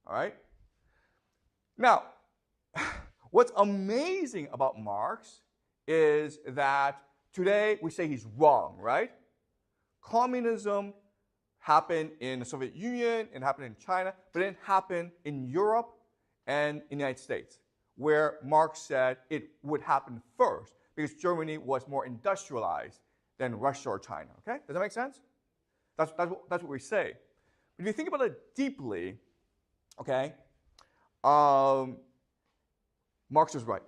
All right? Now, what's amazing about Marx is that today we say he's wrong, right? Communism happened in the Soviet Union, it happened in China, but it didn't happen in Europe and in the United States, where Marx said it would happen first because Germany was more industrialized than Russia or China, okay? Does that make sense? That's what we say. But if you think about it deeply, okay, Marx was right.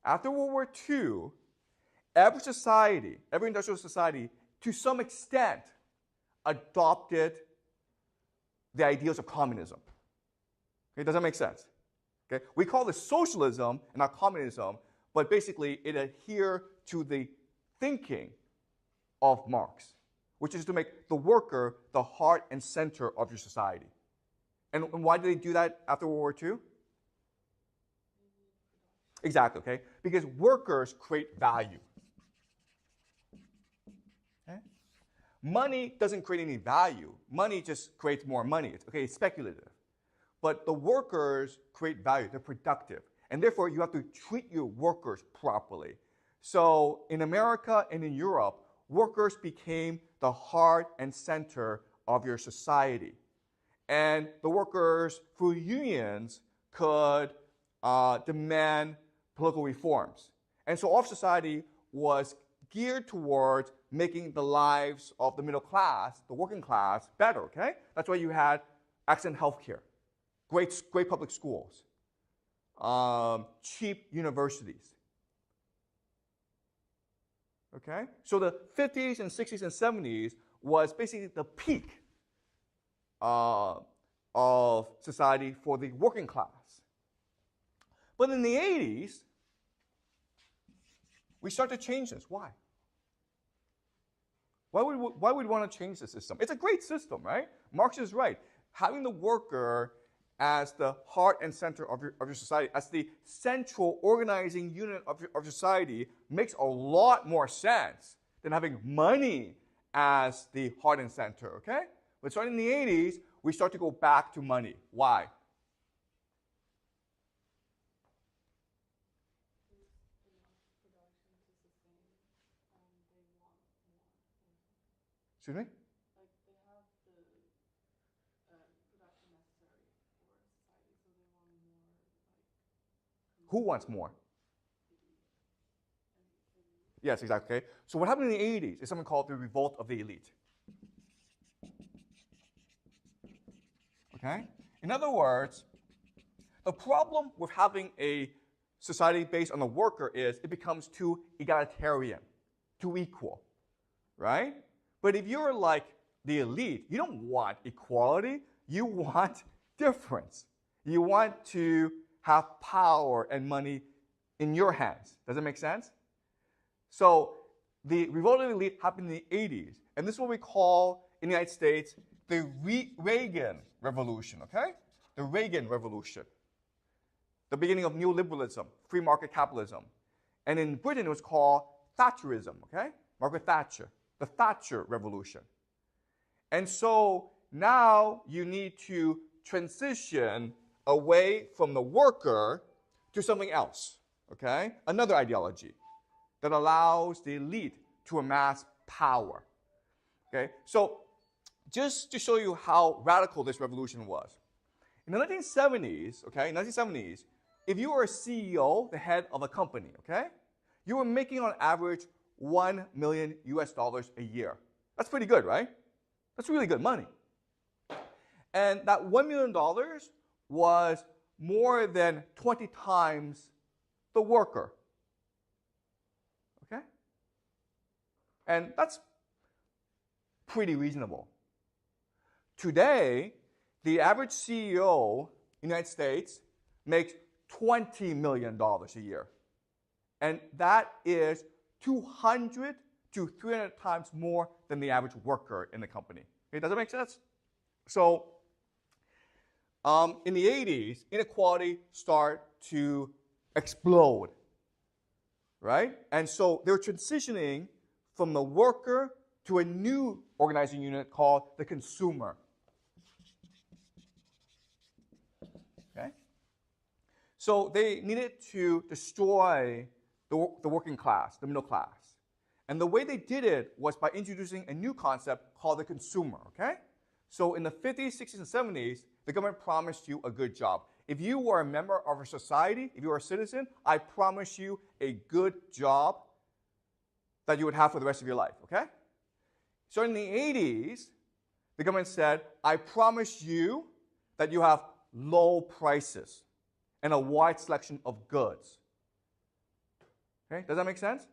After World War II, every society, every industrial society, to some extent, adopted the ideals of communism. Okay, does that make sense? Okay, we call this socialism and not communism, but basically it adhered to the thinking of Marx, which is to make the worker the heart and center of your society. And why did they do that after World War II? Exactly, okay? Because workers create value. Okay? Money doesn't create any value. Money just creates more money. It's speculative. But the workers create value. They're productive. And therefore, you have to treat your workers properly. So in America and in Europe, workers became the heart and center of your society. And the workers, through unions, could demand political reforms. And so all of society was geared towards making the lives of the middle class, the working class, better, okay? That's why you had excellent health care, great public schools, cheap universities, okay? So the 50s and 60s and 70s was basically the peak of society for the working class. But in the 80s, we start to change this. Why? Why would we want to change the system? It's a great system, right? Marx is right. Having the worker as the heart and center of your society, as the central organizing unit of your society, makes a lot more sense than having money as the heart and center, okay? But starting in the 80s, we start to go back to money. Why? Excuse me? Like they have the production necessary for society, so they want more. Like, who wants more? Yes, exactly. Okay. So what happened in the 80s is something called the revolt of the elite. Okay? In other words, the problem with having a society based on the worker is it becomes too egalitarian, too equal, right? But if you're like the elite, you don't want equality, you want difference. You want to have power and money in your hands. Does that make sense? So the revolt of the elite happened in the 80s, and this is what we call in the United States the Reagan Revolution, okay? The Reagan Revolution. The beginning of neoliberalism, free market capitalism. And in Britain, it was called Thatcherism, okay? Margaret Thatcher, the Thatcher Revolution. And so now you need to transition away from the worker to something else, okay? Another ideology that allows the elite to amass power, okay? So just to show you how radical this revolution was. In the 1970s, okay, if you were a CEO, the head of a company, okay, you were making on average $1 million a year. That's pretty good, right? That's really good money. And that $1 million was more than 20 times the worker. Okay? And that's pretty reasonable. Today, the average CEO in the United States makes $20 million a year. And that is 200 to 300 times more than the average worker in the company. Okay, does that make sense? So in the 80s, inequality started to explode, right? And so they were transitioning from the worker to a new organizing unit called the consumer. Okay? So they needed to destroy the working class, the middle class. And the way they did it was by introducing a new concept called the consumer, okay? So in the 50s, 60s, and 70s, the government promised you a good job. If you were a member of a society, if you were a citizen, I promise you a good job that you would have for the rest of your life, okay? So in the 80s, the government said, I promise you that you have low prices and a wide selection of goods. Okay, does that make sense?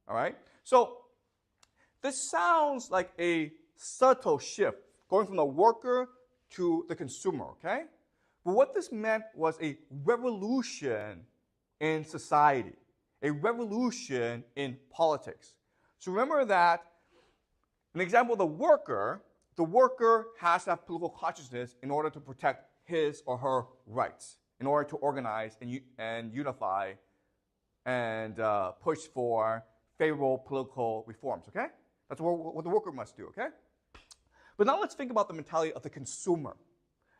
All right, so this sounds like a subtle shift, going from the worker to the consumer, okay? But what this meant was a revolution in society, a revolution in politics. So remember that, an example of the worker has to have political consciousness in order to protect his or her rights, in order to organize and unify and push for favorable political reforms, okay? That's what the worker must do, okay? But now let's think about the mentality of the consumer.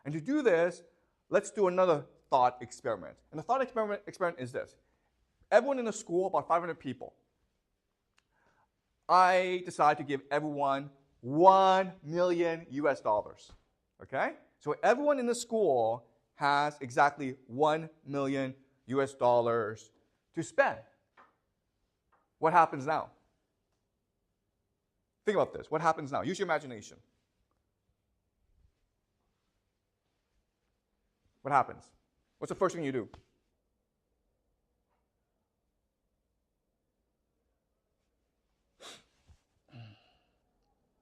And to do this, let's do another thought experiment. And the thought experiment is this. Everyone in the school, about 500 people, I decide to give everyone $1 million US, okay? So everyone in the school has exactly $1 million US to spend. What happens now? Think about this. What happens now? Use your imagination. What happens? What's the first thing you do?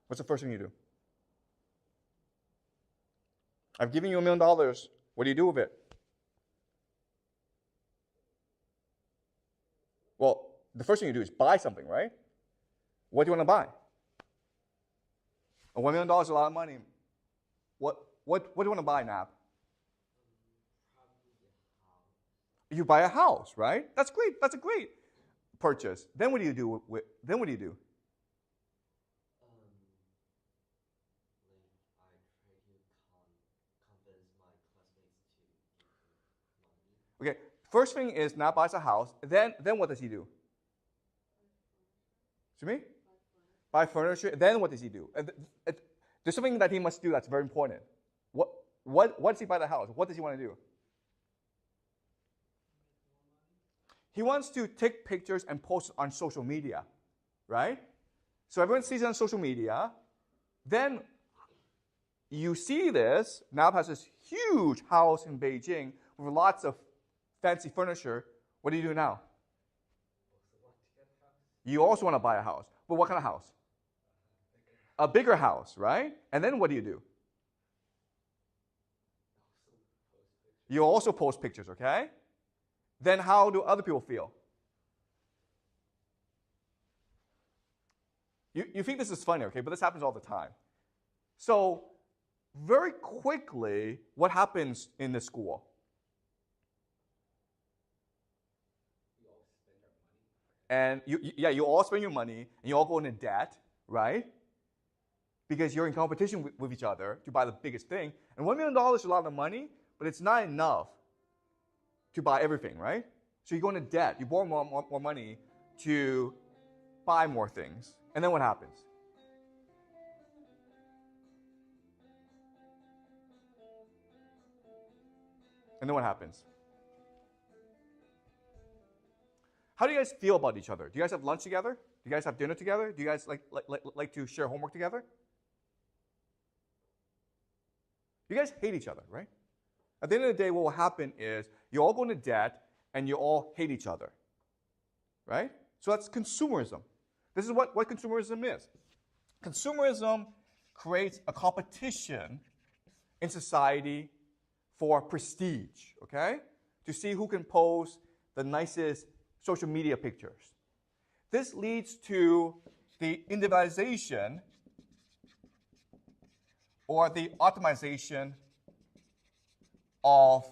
What's the first thing you do? I've given you $1 million. What do you do with it? Well, the first thing you do is buy something, right? What do you want to buy? $1 million is a lot of money. What do you want to buy, Nab? You buy a house, right? That's great. That's a great purchase. Then what do you do? Then what do you do? Okay, first thing is Nab buys a house. Then what does he do? Excuse me? Buy furniture. Then what does he do? There's something that he must do that's very important. What does he buy the house? What does he want to do? He wants to take pictures and post on social media, right? So everyone sees it on social media. Then you see this. Nab has this huge house in Beijing with lots of fancy furniture. What do you do now? You also want to buy a house. But what kind of house? A bigger house, right? And then what do? You also post pictures, okay? Then how do other people feel? You think this is funny, okay? But this happens all the time. So very quickly, what happens in the school? And you all spend your money, and you all go into debt, right? Because you're in competition with each other to buy the biggest thing. And $1 million is a lot of money, but it's not enough to buy everything, right? So you go into debt. You borrow more money to buy more things. And then what happens? And then what happens? How do you guys feel about each other? Do you guys have lunch together? Do you guys have dinner together? Do you guys like to share homework together? You guys hate each other, right? At the end of the day, what will happen is you all go into debt and you all hate each other, right? So that's consumerism. This is what consumerism is. Consumerism creates a competition in society for prestige, okay? To see who can post the nicest social media pictures. This leads to the individualization or the optimization of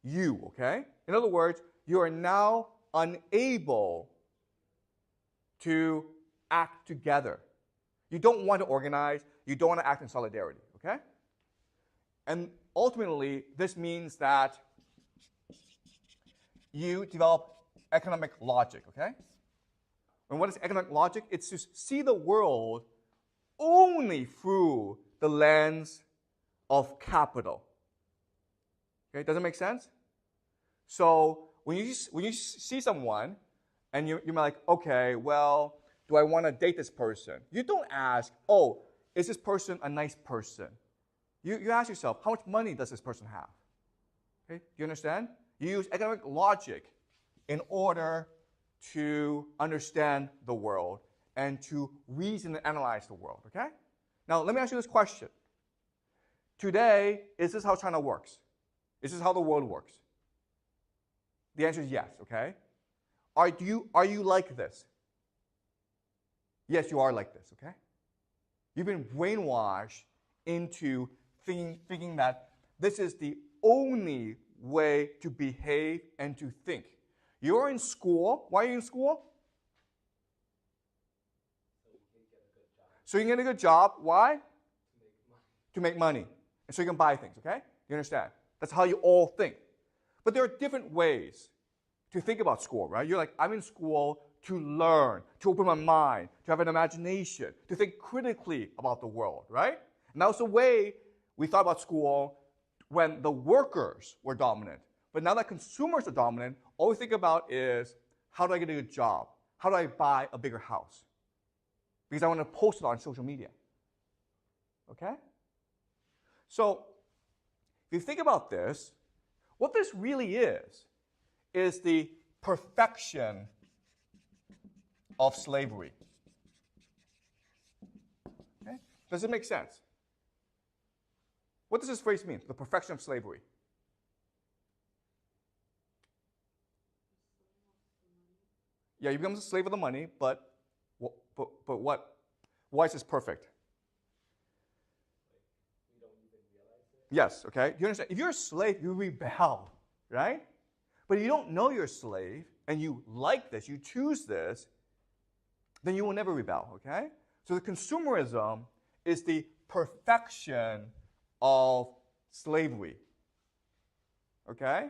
you, okay? In other words, you are now unable to act together. You don't want to organize. You don't want to act in solidarity, okay? And ultimately, this means that you develop economic logic, okay? And what is economic logic? It's to see the world only through the lens of capital. Okay, does it make sense? So when you see someone and you're like, okay, well, do I want to date this person? You don't ask, oh, is this person a nice person? You ask yourself, how much money does this person have? Okay, do you understand? You use economic logic in order to understand the world and to reason and analyze the world, okay? Now, let me ask you this question. Today, is this how China works? Is this how the world works? The answer is yes, okay? Are you like this? Yes, you are like this, okay? You've been brainwashed into thinking that this is the only way to behave and to think. You're in school. Why are you in school? So you can get a good job. Why? To make money. And so you can buy things, okay? You understand? That's how you all think. But there are different ways to think about school, right? You're like, I'm in school to learn, to open my mind, to have an imagination, to think critically about the world, right? And that was the way we thought about school when the workers were dominant. But now that consumers are dominant, all we think about is, how do I get a good job? How do I buy a bigger house? Because I want to post it on social media. Okay? So, if you think about this, what this really is the perfection of slavery. Okay? Does it make sense? What does this phrase mean? The perfection of slavery. Yeah, you become a slave of the money, but what? Why is this perfect? We don't even realize it. Yes, okay. You understand? If you're a slave, you rebel, right? But if you don't know you're a slave, and you like this, you choose this, then you will never rebel, okay? So the consumerism is the perfection of slavery, okay?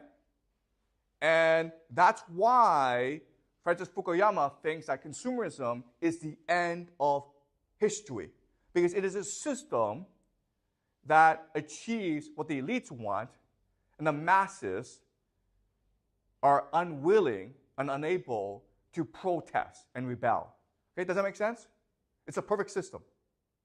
And that's why Francis Fukuyama thinks that consumerism is the end of history, because it is a system that achieves what the elites want, and the masses are unwilling and unable to protest and rebel. Okay, does that make sense? It's a perfect system.